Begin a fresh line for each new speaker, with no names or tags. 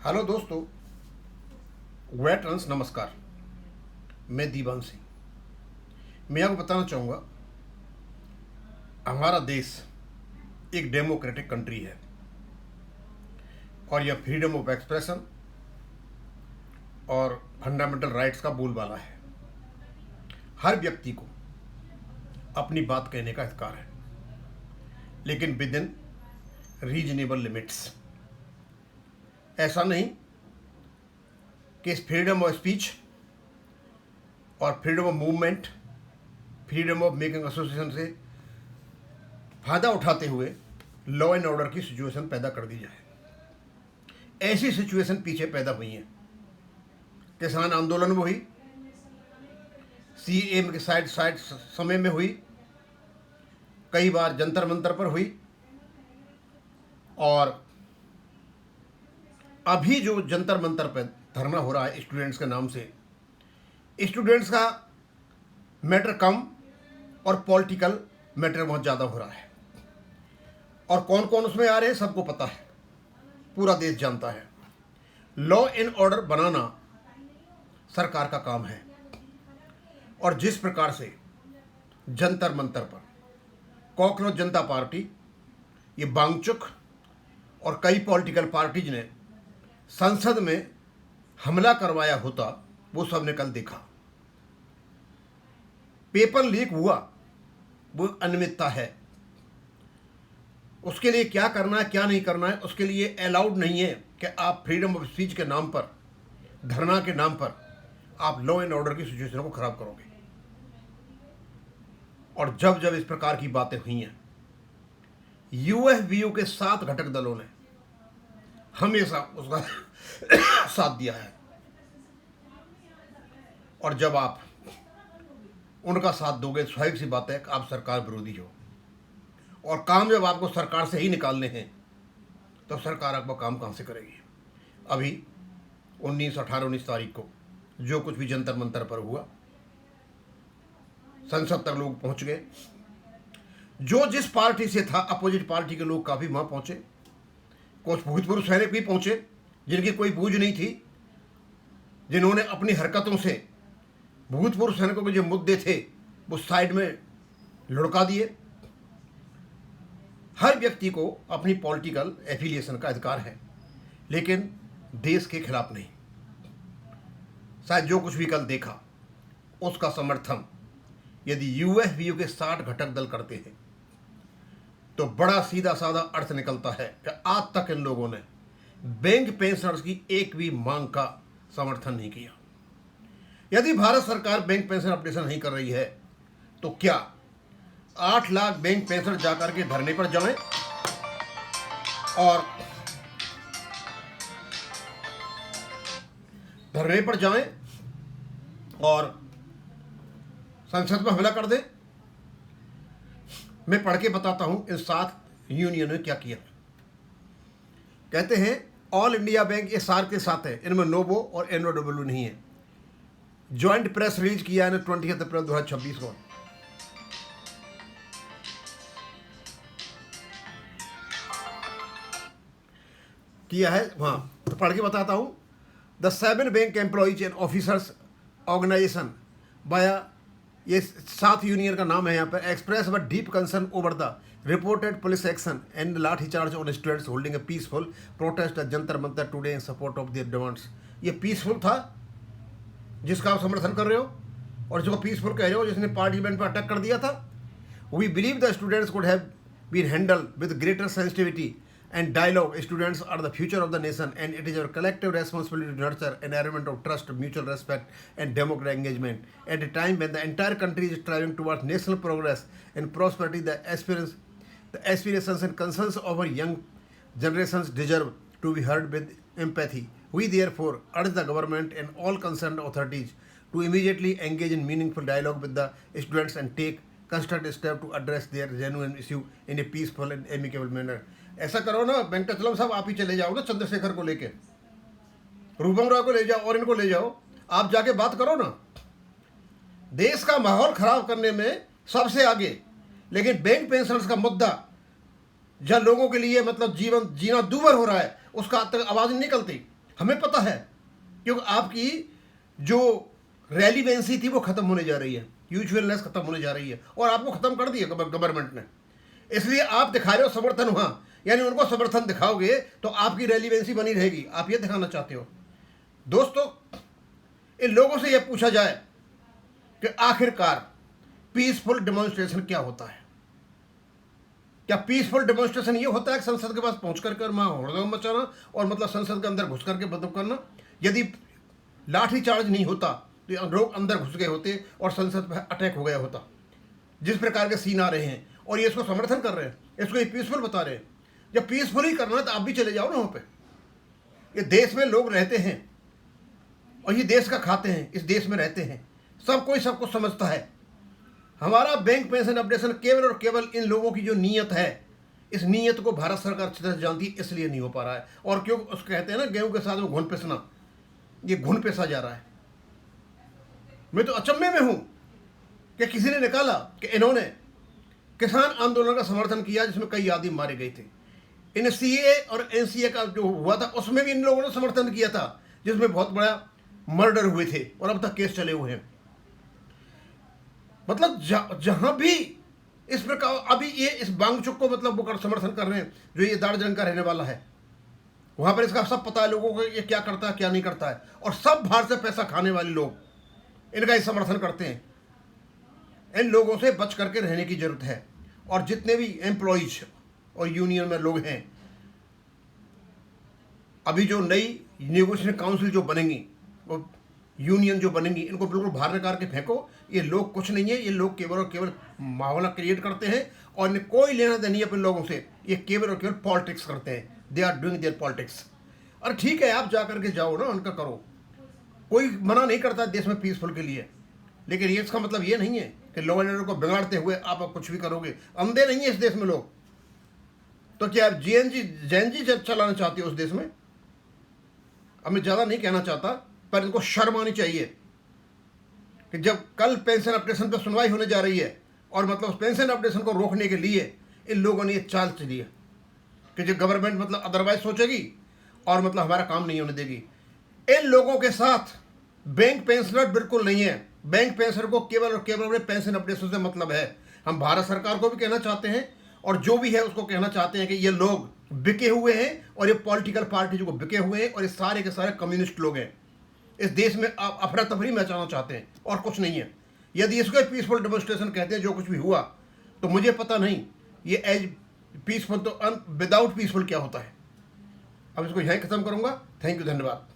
Hello दोस्तों, veterans नमस्कार। मैं दीवान सिंह। मैं आपको बताना चाहूँगा, हमारा देश एक डेमोक्रेटिक कंट्री है और यह फ्रीडम ऑफ एक्सप्रेशन और फंडामेंटल राइट्स का बोलबाला है। हर व्यक्ति को अपनी बात कहने का अधिकार है, लेकिन विद इन रीजनेबल लिमिट्स। ऐसा नहीं कि इस फ्रीडम ऑफ स्पीच और freedom of movement, freedom of making association से फ़ायदा उठाते हुए लॉ एंड ऑर्डर की सिचुएशन पैदा कर दी जाए। ऐसी सिचुएशन पीछे पैदा हुई हैं। किसान आंदोलन में हुई, सीएम के साइड समय में हुई, कई बार जंतर मंतर पर हुई, और अभी जो जंतर मंतर पर धरना हो रहा है स्टूडेंट्स के नाम से, स्टूडेंट्स का मैटर कम और पॉलिटिकल मैटर बहुत ज़्यादा हो रहा है। और कौन कौन उसमें आ रहे हैं सबको पता है, पूरा देश जानता है। लॉ एंड ऑर्डर बनाना सरकार का काम है, और जिस प्रकार से जंतर मंतर पर कॉकरोच जनता पार्टी, ये बांगचुक और कई पॉलिटिकल पार्टीज ने संसद में हमला करवाया होता, वो सबने कल देखा। पेपर लीक हुआ, वो अनियमितता है। उसके लिए क्या करना है क्या नहीं करना है, उसके लिए अलाउड नहीं है कि आप फ्रीडम ऑफ स्पीच के नाम पर, धरना के नाम पर आप लॉ एंड ऑर्डर की सिचुएशन को खराब करोगे। और जब जब इस प्रकार की बातें हुई हैं, यूएफबीयू के 7 घटक दलों ने हमेशा उसका साथ दिया है। और जब आप उनका साथ दोगे, स्वाभाविक सी बात है कि आप सरकार विरोधी हो, और काम जब आपको सरकार से ही निकालने हैं तो सरकार आपका काम कहाँ से करेगी। अभी 19 तारीख को जो कुछ भी जंतर मंतर पर हुआ, संसद तक लोग पहुंच गए। जो जिस पार्टी से था, अपोजिट पार्टी के लोग काफ़ी वहाँ पहुंचे। कुछ भूतपूर्व सैनिक भी पहुंचे जिनकी कोई बूझ नहीं थी, जिन्होंने अपनी हरकतों से भूतपूर्व सैनिकों के जो मुद्दे थे वो साइड में लुढ़का दिए। हर व्यक्ति को अपनी पॉलिटिकल एफिलिएशन का अधिकार है, लेकिन देश के खिलाफ नहीं। शायद जो कुछ भी कल देखा, उसका समर्थन यदि यूएफबीयू के 60 घटक दल करते हैं तो बड़ा सीधा साधा अर्थ निकलता है कि आज तक इन लोगों ने बैंक पेंशनर्स की एक भी मांग का समर्थन नहीं किया। यदि भारत सरकार बैंक पेंशन अपडेशन नहीं कर रही है तो क्या 8 लाख बैंक पेंशनर जाकर के धरने पर जाएं और संसद में हमला कर दें? मैं पढ़ के बताता हूं इन 7 यूनियन ने क्या किया। कहते हैं ऑल इंडिया बैंक एसआर के साथ है, इनमें नोबो और एनओडब्ल्यू नहीं है। ज्वाइंट प्रेस रिलीज किया है 20 अप्रैल 2026 को। किया है वहां, तो पढ़ के बताता हूं। The 7 bank employees and officers organisation बाया, ये 7 यूनियन का नाम है यहाँ पर, express but deep concern over the reported police action and lathi charge on students holding a peaceful protest at Jantar Mantar today in support of their demands. ये पीसफुल था जिसका आप समर्थन कर रहे हो, और जिसको पीसफुल कह रहे हो, जिसने पार्लियामेंट पर अटैक कर दिया था। We believe the students could have been handled with greater sensitivity and dialogue. Students are the future of the nation, and it is our collective responsibility to nurture an environment of trust, mutual respect, and democratic engagement. At a time when the entire country is striving towards national progress and prosperity, the aspirations and concerns of our young generations deserve to be heard with empathy. We therefore urge the government and all concerned authorities to immediately engage in meaningful dialogue with the students and take constructive steps to address their genuine issue in a peaceful and amicable manner. ऐसा करो ना वेंकटचलम साहब, आप ही चले जाओ ना चंद्रशेखर को लेके, रूपम राव को ले जाओ और इनको ले जाओ, आप जाके बात करो ना। देश का माहौल खराब करने में सबसे आगे, लेकिन बैंक पेंशनर्स का मुद्दा जहाँ लोगों के लिए मतलब जीवन जीना दूभर हो रहा है, उसका तक आवाज़ नहीं निकलती। हमें पता है, क्योंकि आपकी जो रेलिवेंसी थी वो ख़त्म होने जा रही है, यूजुअलनेस ख़त्म होने जा रही है, और आपको ख़त्म कर दिया गवर्नमेंट ने। इसलिए आप दिखा रहे हो समर्थन वहाँ, यानी उनको समर्थन दिखाओगे तो आपकी रेलिवेंसी बनी रहेगी। आप ये दिखाना चाहते हो। दोस्तों, इन लोगों से यह पूछा जाए कि आखिरकार पीसफुल डेमोन्स्ट्रेशन क्या होता है? क्या पीसफुल डेमोन्स्ट्रेशन ये होता है कि संसद के पास पहुंच कर वहाँ हड़दंग मचाना और मतलब संसद के अंदर घुस करके बदनाम करना? यदि लाठी चार्ज नहीं होता तो लोग अंदर घुस गए होते और संसद पर अटैक हो गया होता। जिस प्रकार के सीन आ रहे हैं और ये इसको समर्थन कर रहे हैं, इसको ये पीसफुल बता रहे हैं। जब पीसफुल ही करना है तो आप भी चले जाओ ना वहाँ पे। ये देश में लोग रहते हैं और ये देश का खाते हैं, इस देश में रहते हैं, सब कोई सब कुछ समझता है। हमारा बैंक पेंशन अपडेशन केवल और केवल इन लोगों की जो नीयत है, इस नीयत को भारत सरकार अच्छी तरह से जानती है, इसलिए नहीं हो पा रहा है। और क्यों उसको कहते हैं ना, गेहूं के साथ में घुन पिसना, ये घुन पिसा जा रहा है। मैं तो अचंभे में हूं कि किसी ने निकाला कि इन्होंने किसान आंदोलन का समर्थन किया जिसमें कई आदमी मारे गए थे। इन सीए और एनसीए का जो हुआ था उसमें भी इन लोगों ने समर्थन किया था, जिसमें बहुत बड़ा मर्डर हुए थे और अब तक केस चले हुए हैं। मतलब जहां भी इस प्रकार अभी ये इस बांगचुक को मतलब वो समर्थन कर रहे हैं जो ये दार्जिलिंग का रहने वाला है, वहां पर इसका सब पता है लोगों को ये क्या करता है क्या नहीं करता है, और सब बाहर से पैसा खाने वाले लोग इनका ही समर्थन करते हैं। इन लोगों से बच करके रहने की जरूरत है। और जितने भी एम्प्लॉइज और यूनियन में लोग हैं, अभी जो नई नेगोशिएशन काउंसिल जो बनेंगी, वो यूनियन जो बनेंगी, इनको बिल्कुल बाहर निकाल के फेंको। ये लोग कुछ नहीं है, ये लोग केवल और केवल माहौल क्रिएट करते हैं और इन्हें कोई लेना देना नहीं है अपने लोगों से। ये केवल और केवल पॉलिटिक्स करते हैं। They are doing their politics. और ठीक है, आप जा करके जाओ ना, उनका करो, कोई मना नहीं करता देश में पीसफुल के लिए। लेकिन ये इसका मतलब ये नहीं है कि लॉ एंड ऑर्डर को बिगाड़ते हुए आप कुछ भी करोगे। अंधे नहीं है इस देश में लोग। तो क्या आप जैनजी चलाना चाहते हो उस देश में? अब मैं ज़्यादा नहीं कहना चाहता, पर इनको शर्म आनी चाहिए कि जब कल पेंशन अपडेशन पर सुनवाई होने जा रही है और मतलब पेंशन अपडेशन को रोकने के लिए इन लोगों ने ये चाल चली है कि जो गवर्नमेंट मतलब अदरवाइज सोचेगी और मतलब हमारा काम नहीं होने देगी। इन लोगों के साथ बैंक पेंशनर बिल्कुल नहीं है। बैंक पेंशनर को केवल और केवल अपने पेंशन अपडेशन से मतलब है। हम भारत सरकार को भी कहना चाहते हैं और जो भी है उसको कहना चाहते हैं कि ये लोग बिके हुए हैं और ये पॉलिटिकल पार्टी जो बिके हुए हैं और ये सारे के सारे कम्युनिस्ट लोग हैं। इस देश में आप अफरा तफरी मचाना चाहते हैं और कुछ नहीं है। यदि इसको पीसफुल डेमोन्स्ट्रेशन कहते हैं जो कुछ भी हुआ, तो मुझे पता नहीं ये एज पीसफुल तो विदाउट पीसफुल क्या होता है। अब इसको यहीं खत्म करूंगा। थैंक यू, धन्यवाद।